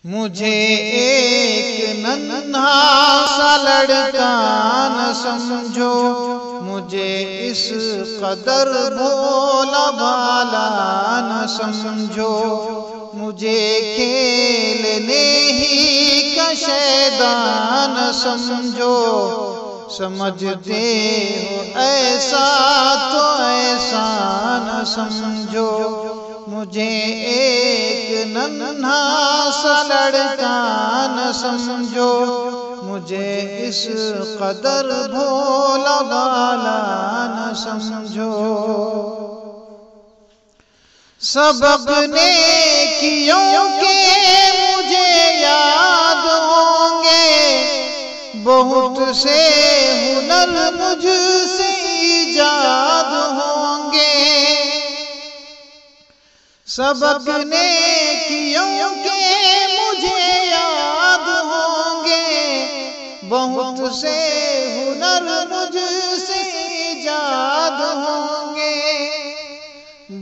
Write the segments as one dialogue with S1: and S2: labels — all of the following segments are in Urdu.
S1: مجھے ایک ننھا سا لڑکا نہ سمجھو، مجھے اس قدر بھولا بھالا نہ سمجھو، مجھے کھیلنے ہی کا شیطان نہ سمجھو، سمجھتے ہو ایسا تو ایسا نہ سمجھو، مجھے ایک ننھا سا لڑکا نہ سمجھو، مجھے اس قدر بھولا بھالا نہ سمجھو۔ سبق نیکیوں کے مجھے یاد ہوں گے، بہت سے ہنر مجھ سے ایجاد ہوں گے۔ سبق نیکیوں کے مجھے یاد ہوں گے، بہت سے ہنر مجھ سے ایجاد ہوں گے،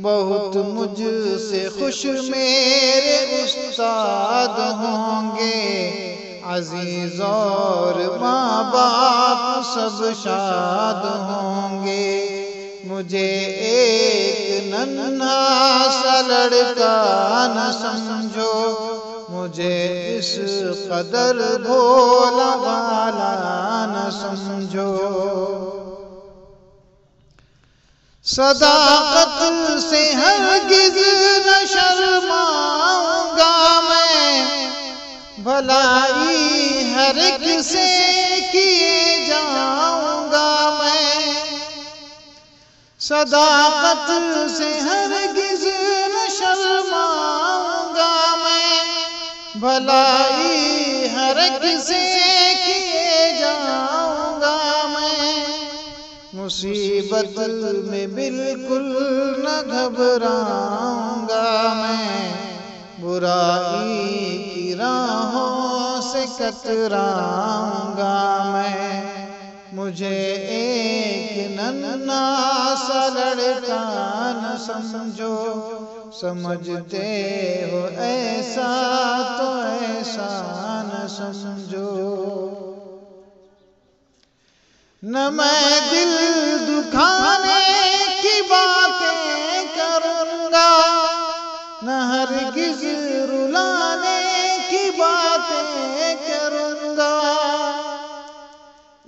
S1: بہت مجھ سے خوش میرے استاد ہوں گے، عزیز اور ماں باپ سب شاد ہوں گے، مجھے ایک ننھا سا لڑکا نہ سمجھو، مجھے اس قدر بھولا بھالا نہ سمجھو۔ صداقت سے ہرگز نہ شرماؤں گا میں، بھلائی ہر ایک سے کیے جاؤں گا میں، صداقت سے ہرگز نہ شرماؤں گا میں، بھلائی ہر ایک سے کیے جاؤں گا میں، مصیبت میں بالکل نہ گھبراؤں گا میں، برائی کی راہوں سے کتراؤں گا میں، مجھے ایک ننھا سا لڑکا نہ سمجھو، سمجھتے ہو ایسا تو ایسا نہ سمجھو۔ نہ میں دل دکھانے کی باتیں کروں گا، نہ ہرگز رلانے کی باتیں کروں گا،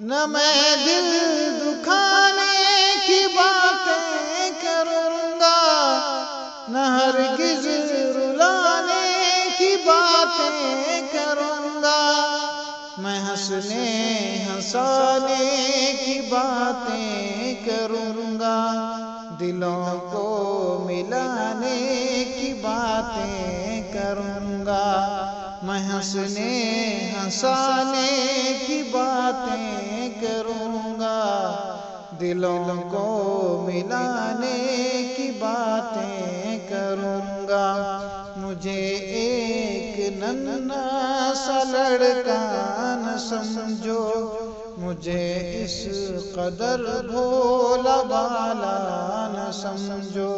S1: نہ میں دل دکھانے کی باتیں کروں گا، نہ ہرگز رلانے کی باتیں کروں گا، میں ہنسنے ہنسانے کی باتیں کروں گا، دلوں کو ملانے کی باتیں کروں گا، میں ہنسنے ہنسانے کی باتیں کروں گا، دلوں کو ملانے کی باتیں کروں گا، مجھے ایک ننھا سا لڑکا نہ سمجھو، مجھے اس قدر بھولا بھالا نہ سمجھو،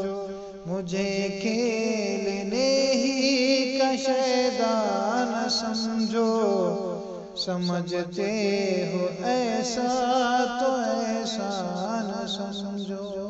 S1: مجھے کھیلنے ہی کا شیطان نہ سمجھو، سمجھتے ہو ایسا تو ایسا نہ سمجھو۔